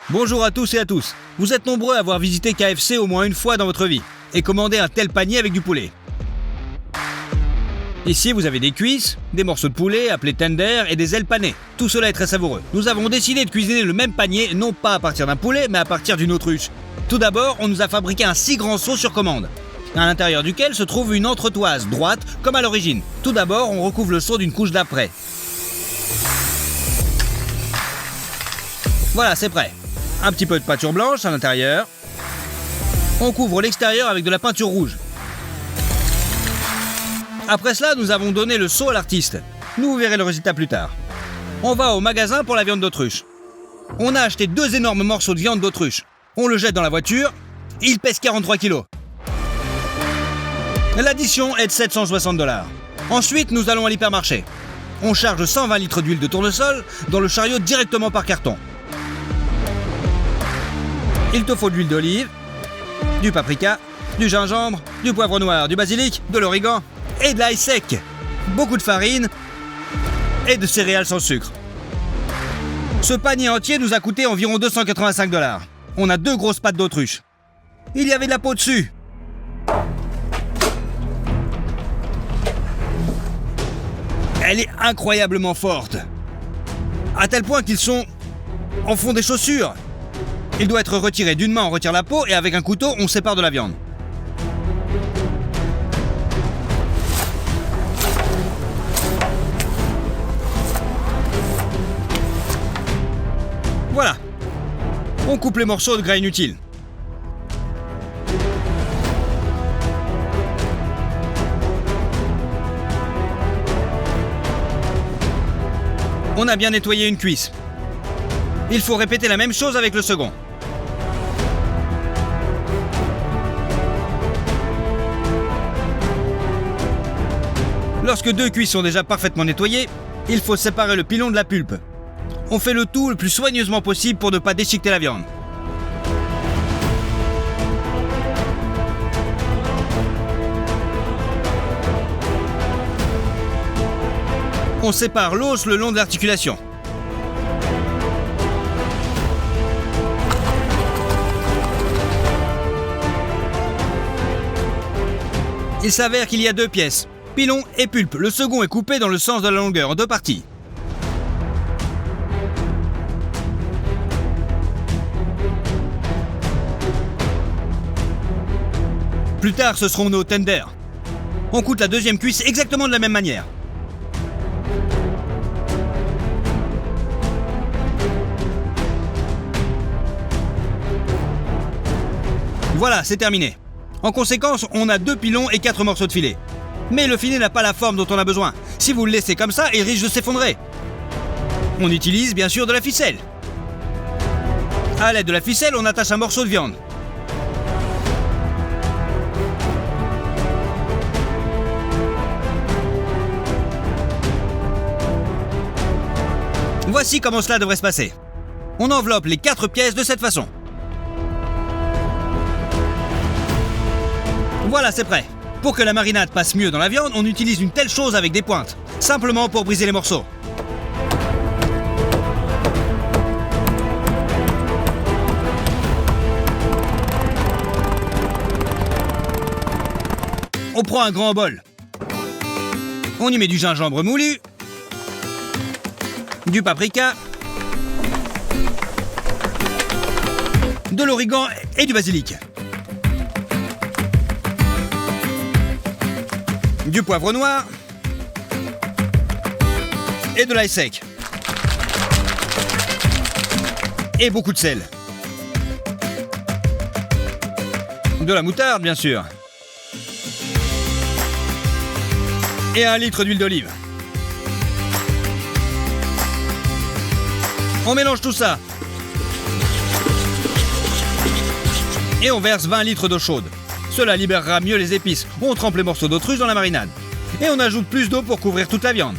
Bonjour à tous et à tous. Vous êtes nombreux à avoir visité KFC au moins une fois dans votre vie et commandé un tel panier avec du poulet. Ici, vous avez des cuisses, des morceaux de poulet appelés tender et des ailes panées. Tout cela est très savoureux. Nous avons décidé de cuisiner le même panier, non pas à partir d'un poulet, mais à partir d'une autruche. Tout d'abord, on nous a fabriqué un si grand seau sur commande, à l'intérieur duquel se trouve une entretoise droite, comme à l'origine. Tout d'abord, on recouvre le seau d'une couche d'apprêt. Voilà, c'est prêt. Un petit peu de peinture blanche à l'intérieur. On couvre l'extérieur avec de la peinture rouge. Après cela, nous avons donné le seau à l'artiste. Nous verrez le résultat plus tard. On va au magasin pour la viande d'autruche. On a acheté 2 énormes morceaux de viande d'autruche. On le jette dans la voiture. Il pèse 43 kilos. L'addition est de 760 $. Ensuite, nous allons à l'hypermarché. On charge 120 litres d'huile de tournesol dans le chariot directement par carton. Il te faut de l'huile d'olive, du paprika, du gingembre, du poivre noir, du basilic, de l'origan et de l'ail sec. Beaucoup de farine et de céréales sans sucre. Ce panier entier nous a coûté environ 285 $. On a 2 grosses pattes d'autruche. Il y avait de la peau dessus. Elle est incroyablement forte. À tel point qu'ils en font des chaussures. Il doit être retiré. D'une main, on retire la peau et avec un couteau, on sépare de la viande. Voilà. On coupe les morceaux de gras inutiles. On a bien nettoyé une cuisse. Il faut répéter la même chose avec le second. Lorsque 2 cuisses sont déjà parfaitement nettoyées, il faut séparer le pilon de la pulpe. On fait le tout le plus soigneusement possible pour ne pas déchiqueter la viande. On sépare l'os le long de l'articulation. Il s'avère qu'il y a 2 pièces, pilon et pulpe. Le second est coupé dans le sens de la longueur, en 2 parties. Plus tard, ce seront nos tenders. On coupe la 2e cuisse exactement de la même manière. Voilà, c'est terminé. En conséquence, on a 2 pilons et 4 morceaux de filet. Mais le filet n'a pas la forme dont on a besoin. Si vous le laissez comme ça, il risque de s'effondrer. On utilise bien sûr de la ficelle. À l'aide de la ficelle, on attache un morceau de viande. Voici comment cela devrait se passer. On enveloppe les 4 pièces de cette façon. Voilà, c'est prêt. Pour que la marinade passe mieux dans la viande, on utilise une telle chose avec des pointes, simplement pour briser les morceaux. On prend un grand bol. On y met du gingembre moulu, du paprika, de l'origan et du basilic. Du poivre noir et de l'ail sec. Et beaucoup de sel. De la moutarde, bien sûr. Et 1 litre d'huile d'olive. On mélange tout ça. Et on verse 20 litres d'eau chaude. Cela libérera mieux les épices. On trempe les morceaux d'autruche dans la marinade. Et on ajoute plus d'eau pour couvrir toute la viande.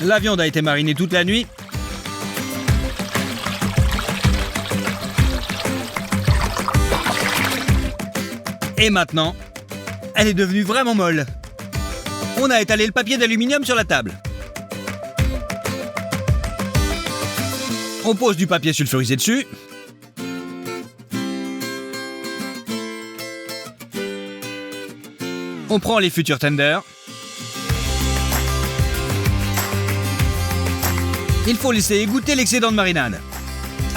La viande a été marinée toute la nuit. Et maintenant, elle est devenue vraiment molle. On a étalé le papier d'aluminium sur la table. On pose du papier sulfurisé dessus. On prend les futurs tenders. Il faut laisser égoutter l'excédent de marinade.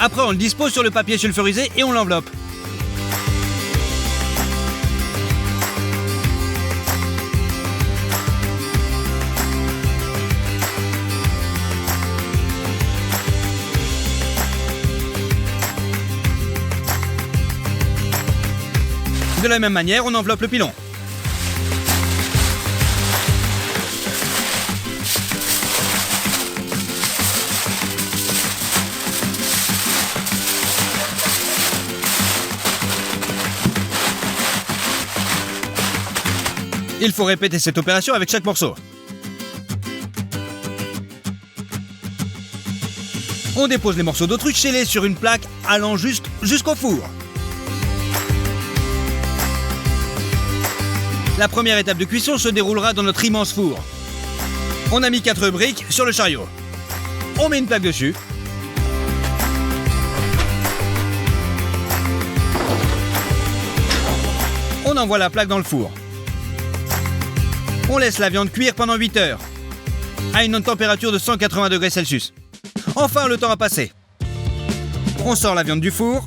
Après, on le dispose sur le papier sulfurisé et on l'enveloppe. De la même manière, on enveloppe le pilon. Il faut répéter cette opération avec chaque morceau. On dépose les morceaux d'autruche scellés sur une plaque allant jusqu'au four. La première étape de cuisson se déroulera dans notre immense four. On a mis 4 briques sur le chariot. On met une plaque dessus. On envoie la plaque dans le four. On laisse la viande cuire pendant 8 heures, à une température de 180 degrés Celsius. Enfin, le temps a passé. On sort la viande du four.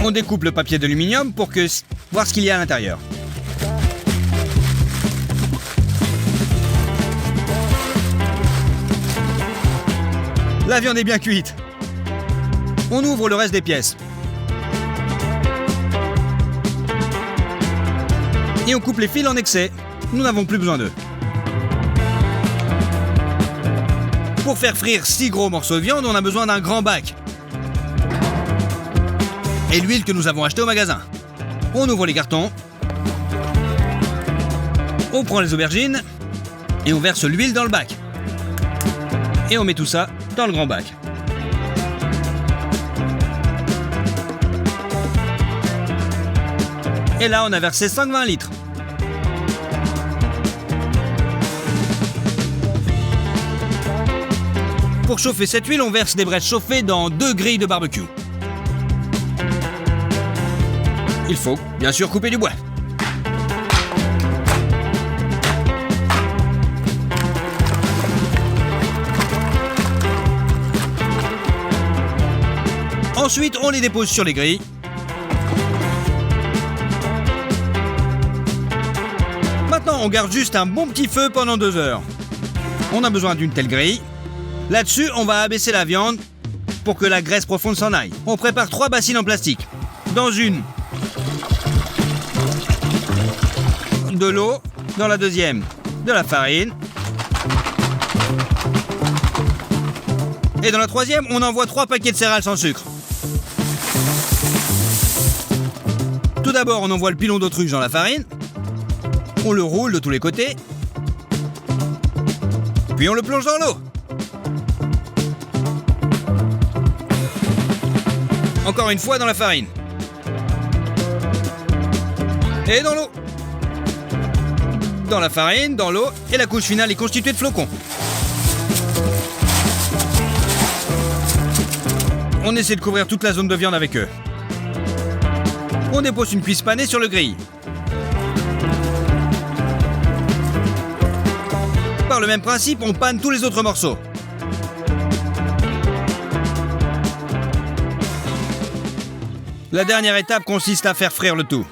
On découpe le papier d'aluminium pour voir ce qu'il y a à l'intérieur. La viande est bien cuite. On ouvre le reste des pièces. Et on coupe les fils en excès. Nous n'avons plus besoin d'eux. Pour faire frire 6 gros morceaux de viande, on a besoin d'un grand bac. Et l'huile que nous avons achetée au magasin. On ouvre les cartons. On prend les aubergines. Et on verse l'huile dans le bac. Et on met tout ça dans le grand bac. Et là, on a versé 120 litres. Pour chauffer cette huile, on verse des braises chauffées dans 2 grilles de barbecue. Il faut, bien sûr, couper du bois. Ensuite, on les dépose sur les grilles. Maintenant, on garde juste un bon petit feu pendant 2 heures. On a besoin d'une telle grille. Là-dessus, on va abaisser la viande pour que la graisse profonde s'en aille. On prépare 3 bassines en plastique. Dans une, de l'eau. Dans la deuxième, de la farine. Et dans la troisième, on envoie 3 paquets de céréales sans sucre. Tout d'abord, on envoie le pilon d'autruche dans la farine. On le roule de tous les côtés. Puis on le plonge dans l'eau. Encore une fois dans la farine. Et dans l'eau. Dans la farine, dans l'eau, et la couche finale est constituée de flocons. On essaie de couvrir toute la zone de viande avec eux. On dépose une cuisse panée sur le grill. Par le même principe, on panne tous les autres morceaux. La dernière étape consiste à faire frire le tout.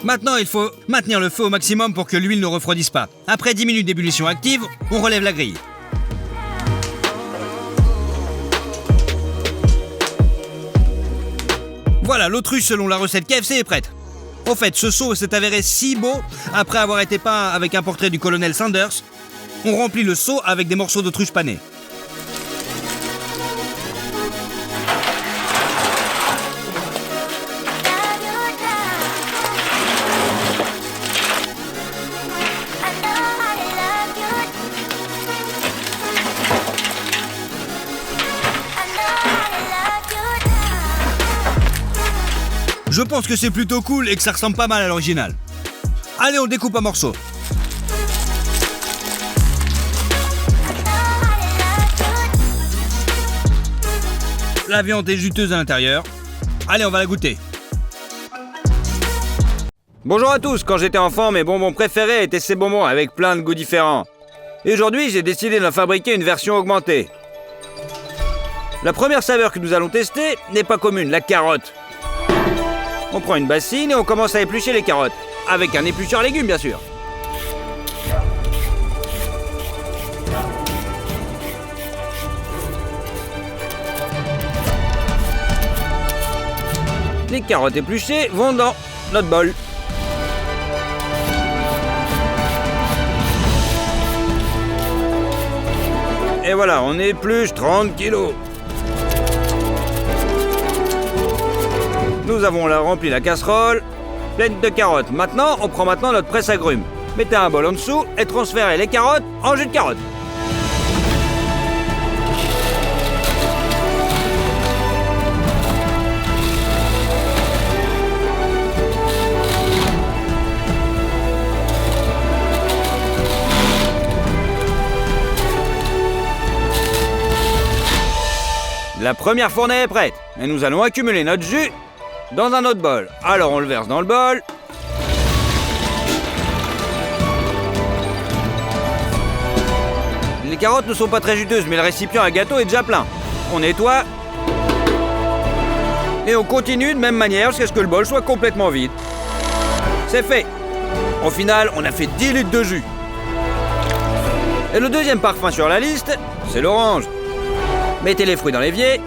Maintenant, il faut maintenir le feu au maximum pour que l'huile ne refroidisse pas. Après 10 minutes d'ébullition active, on relève la grille. Voilà, l'autruche selon la recette KFC est prête. Au fait, ce seau s'est avéré si beau, après avoir été peint avec un portrait du colonel Sanders, on remplit le seau avec des morceaux d'autruche panés. Je pense que c'est plutôt cool et que ça ressemble pas mal à l'original. Allez, on le découpe en morceaux. La viande est juteuse à l'intérieur. Allez, on va la goûter. Bonjour à tous, quand j'étais enfant, mes bonbons préférés étaient ces bonbons avec plein de goûts différents. Et aujourd'hui, j'ai décidé d'en fabriquer une version augmentée. La première saveur que nous allons tester n'est pas commune, la carotte. On prend une bassine et on commence à éplucher les carottes. Avec un éplucheur à légumes, bien sûr. Les carottes épluchées vont dans notre bol. Et voilà, on épluche 30 kilos. Nous avons rempli la casserole pleine de carottes. Maintenant, on prend notre presse-agrumes. Mettez un bol en dessous et transférez les carottes en jus de carotte. La première fournée est prête et nous allons accumuler notre jus dans un autre bol. Alors on le verse dans le bol. Les carottes ne sont pas très juteuses, mais le récipient à gâteau est déjà plein. On nettoie. Et on continue de même manière jusqu'à ce que le bol soit complètement vide. C'est fait. Au final, on a fait 10 litres de jus. Et le deuxième parfum sur la liste, c'est l'orange. Mettez les fruits dans l'évier.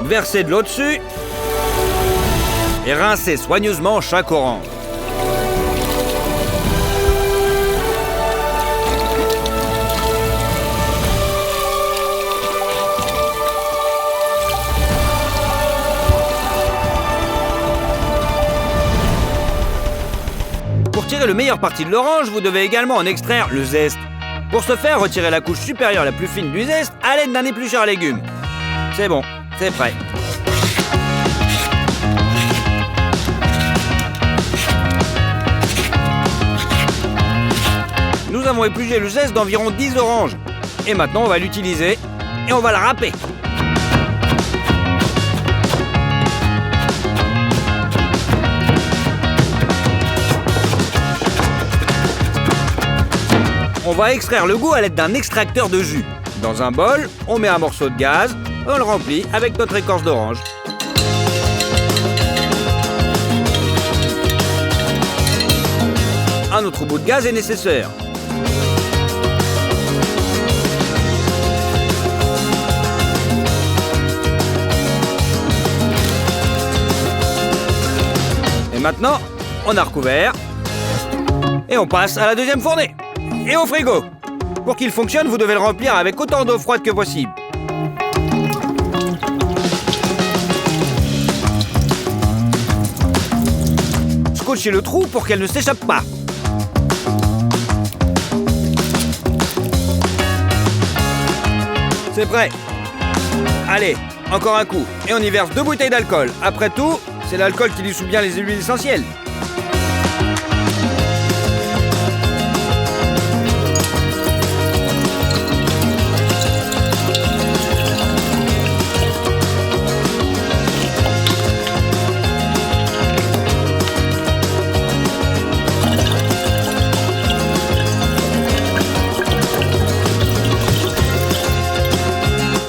Versez de l'eau dessus. Et rincez soigneusement chaque orange. Pour tirer le meilleur parti de l'orange, vous devez également en extraire le zeste. Pour ce faire, retirez la couche supérieure la plus fine du zeste à l'aide d'un éplucheur à légumes. C'est bon, c'est prêt. Nous avons épluché le zeste d'environ 10 oranges. Et maintenant, on va l'utiliser et on va la râper. On va extraire le goût à l'aide d'un extracteur de jus. Dans un bol, on met un morceau de gaz, on le remplit avec notre écorce d'orange. Un autre bout de gaz est nécessaire. Et maintenant, on a recouvert et on passe à la deuxième fournée. Et au frigo. Pour qu'il fonctionne, vous devez le remplir avec autant d'eau froide que possible. Scotchez le trou pour qu'elle ne s'échappe pas. C'est prêt. Allez, encore un coup. Et on y verse 2 bouteilles d'alcool. Après tout, c'est l'alcool qui dissout bien les huiles essentielles.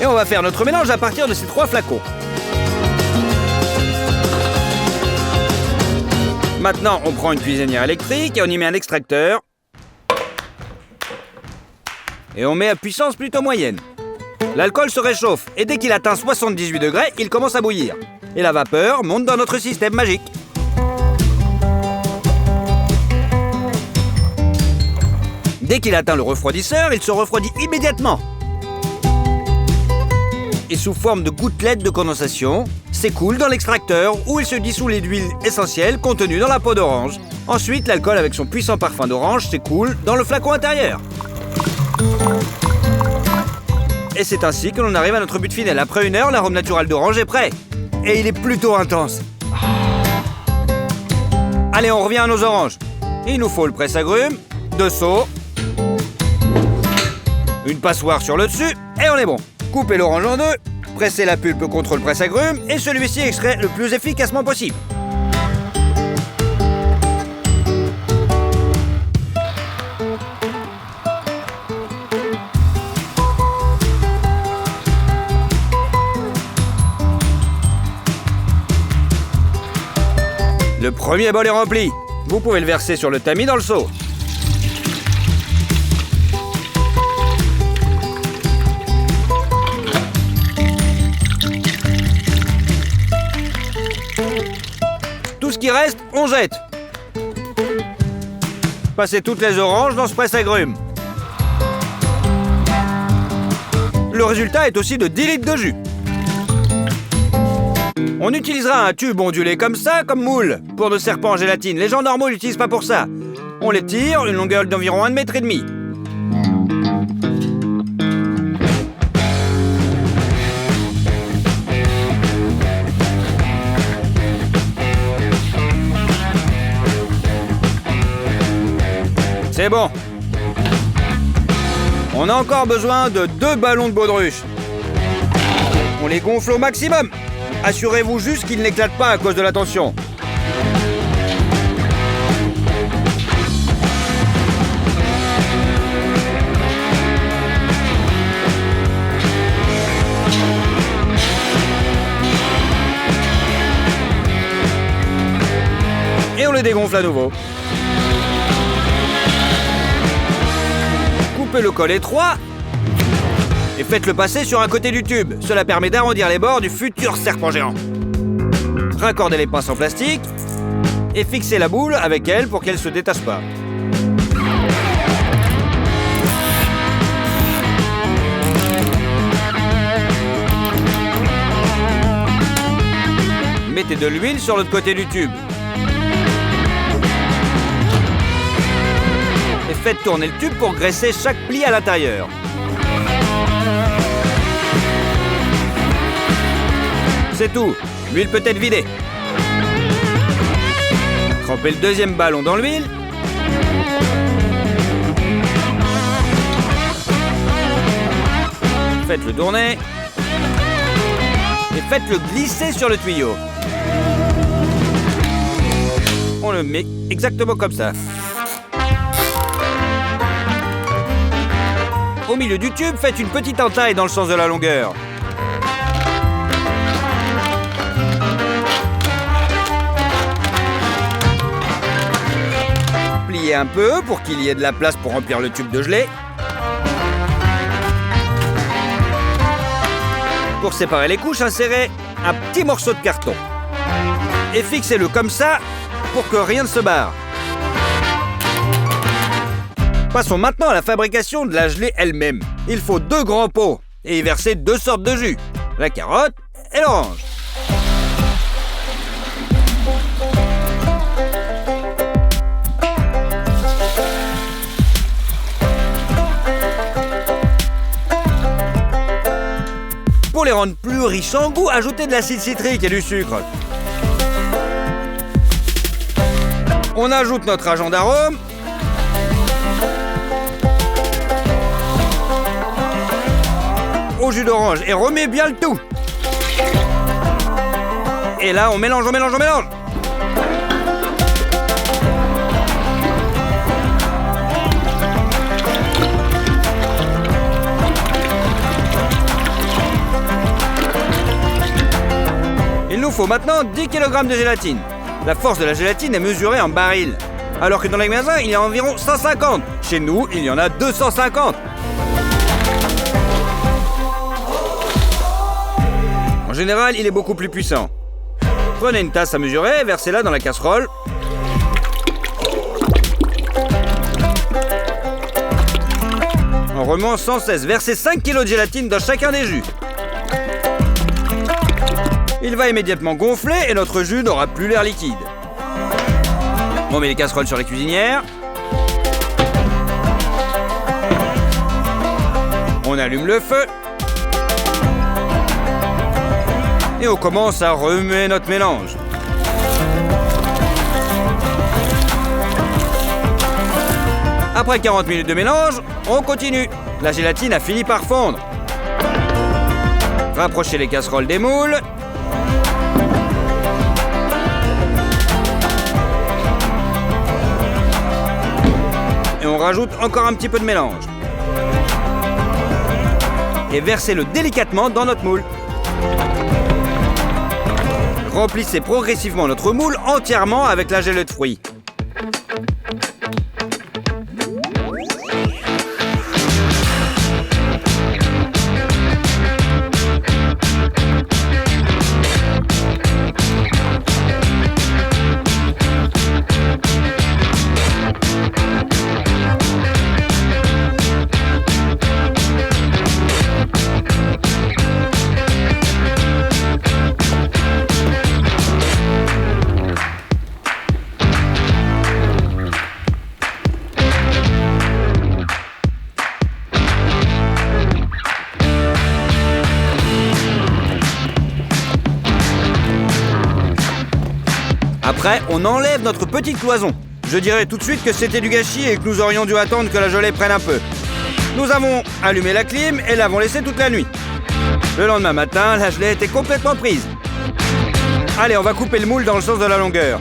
Et on va faire notre mélange à partir de ces 3 flacons. Maintenant, on prend une cuisinière électrique et on y met un extracteur. Et on met à puissance plutôt moyenne. L'alcool se réchauffe et dès qu'il atteint 78 degrés, il commence à bouillir. Et la vapeur monte dans notre système magique. Dès qu'il atteint le refroidisseur, il se refroidit immédiatement. Et sous forme de gouttelettes de condensation, s'écoule dans l'extracteur où il se dissout les huiles essentielles contenues dans la peau d'orange. Ensuite, l'alcool avec son puissant parfum d'orange s'écoule dans le flacon intérieur. et c'est ainsi que l'on arrive à notre but final. Après 1 heure, l'arôme naturel d'orange est prêt. Et il est plutôt intense. Allez, on revient à nos oranges. Il nous faut le presse-agrumes, 2 seaux, une passoire sur le dessus, et on est bon. Coupez l'orange en 2, pressez la pulpe contre le presse-agrumes, et celui-ci extrait le plus efficacement possible. Le premier bol est rempli. Vous pouvez le verser sur le tamis dans le seau. Tout ce qui reste, on jette. Passez toutes les oranges dans ce presse-agrumes. Le résultat est aussi de 10 litres de jus. On utilisera un tube ondulé comme ça, comme moule, pour nos serpents en gélatine. Les gens normaux l'utilisent pas pour ça. On les tire, une longueur d'environ 1,5 m. C'est bon. On a encore besoin de 2 ballons de baudruche. On les gonfle au maximum. Assurez-vous juste qu'ils n'éclatent pas à cause de la tension. Et on les dégonfle à nouveau. Coupez le col étroit et faites-le passer sur un côté du tube. Cela permet d'arrondir les bords du futur serpent géant. Raccordez les pinces en plastique et fixez la boule avec elle pour qu'elle ne se détache pas. Mettez de l'huile sur l'autre côté du tube. Et faites tourner le tube pour graisser chaque pli à l'intérieur. C'est tout. L'huile peut être vidée. Trempez le deuxième ballon dans l'huile. Faites-le tourner. Et faites-le glisser sur le tuyau. On le met exactement comme ça. Au milieu du tube, faites une petite entaille dans le sens de la longueur. Pliez un peu pour qu'il y ait de la place pour remplir le tube de gelée. Pour séparer les couches, insérez un petit morceau de carton. Et fixez-le comme ça pour que rien ne se barre. Passons maintenant à la fabrication de la gelée elle-même. Il faut 2 grands pots et y verser 2 sortes de jus, la carotte et l'orange. Pour les rendre plus riches en goût, ajoutez de l'acide citrique et du sucre. On ajoute notre agent d'arôme. Au jus d'orange et remet bien le tout. Et là, on mélange, on mélange, on mélange. Il nous faut maintenant 10 kg de gélatine. La force de la gélatine est mesurée en barils, alors que dans les magasins, il y a environ 150. Chez nous, il y en a 250. En général, il est beaucoup plus puissant. Prenez une tasse à mesurer, versez-la dans la casserole. En remuant sans cesse, versez 5 kg de gélatine dans chacun des jus. Il va immédiatement gonfler et notre jus n'aura plus l'air liquide. On met les casseroles sur la cuisinière. On allume le feu. Et on commence à remuer notre mélange. Après 40 minutes de mélange, on continue. La gélatine a fini par fondre. Rapprochez les casseroles des moules. Et on rajoute encore un petit peu de mélange. Et versez-le délicatement dans notre moule. Remplissez progressivement notre moule entièrement avec la gelée de fruits. Après, on enlève notre petite cloison. Je dirais tout de suite que c'était du gâchis et que nous aurions dû attendre que la gelée prenne un peu. Nous avons allumé la clim et l'avons laissée toute la nuit. Le lendemain matin, la gelée était complètement prise. Allez, on va couper le moule dans le sens de la longueur.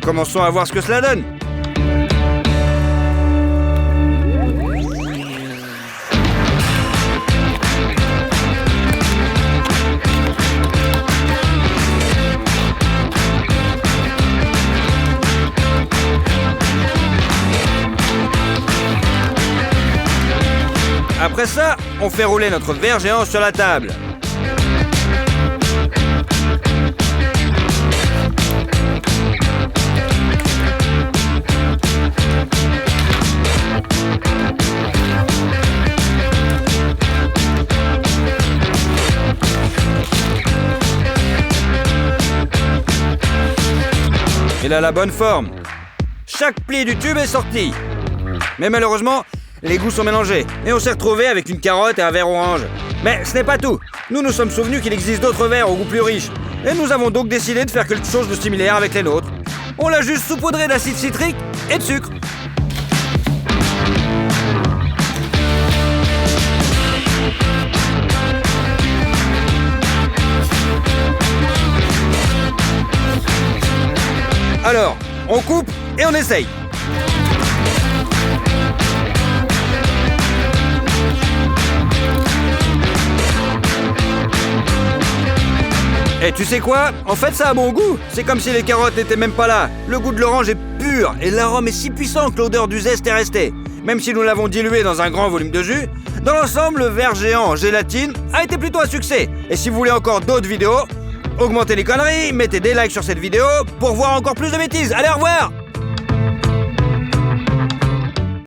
Commençons à voir ce que cela donne. Après ça, on fait rouler notre verre géant sur la table. Il a la bonne forme. Chaque pli du tube est sorti. Mais malheureusement, les goûts sont mélangés. Et on s'est retrouvé avec une carotte et un verre orange. Mais ce n'est pas tout. Nous nous sommes souvenus qu'il existe d'autres verres au goût plus riche. Et nous avons donc décidé de faire quelque chose de similaire avec les nôtres. On l'a juste saupoudré d'acide citrique et de sucre. Alors, on coupe et on essaye. Et tu sais quoi? En fait, ça a bon goût. C'est comme si les carottes n'étaient même pas là. Le goût de l'orange est pur et l'arôme est si puissant que l'odeur du zeste est restée. Même si nous l'avons dilué dans un grand volume de jus, dans l'ensemble, le verre géant en gélatine a été plutôt un succès. Et si vous voulez encore d'autres vidéos, augmentez les conneries, mettez des likes sur cette vidéo pour voir encore plus de bêtises. Allez, au revoir!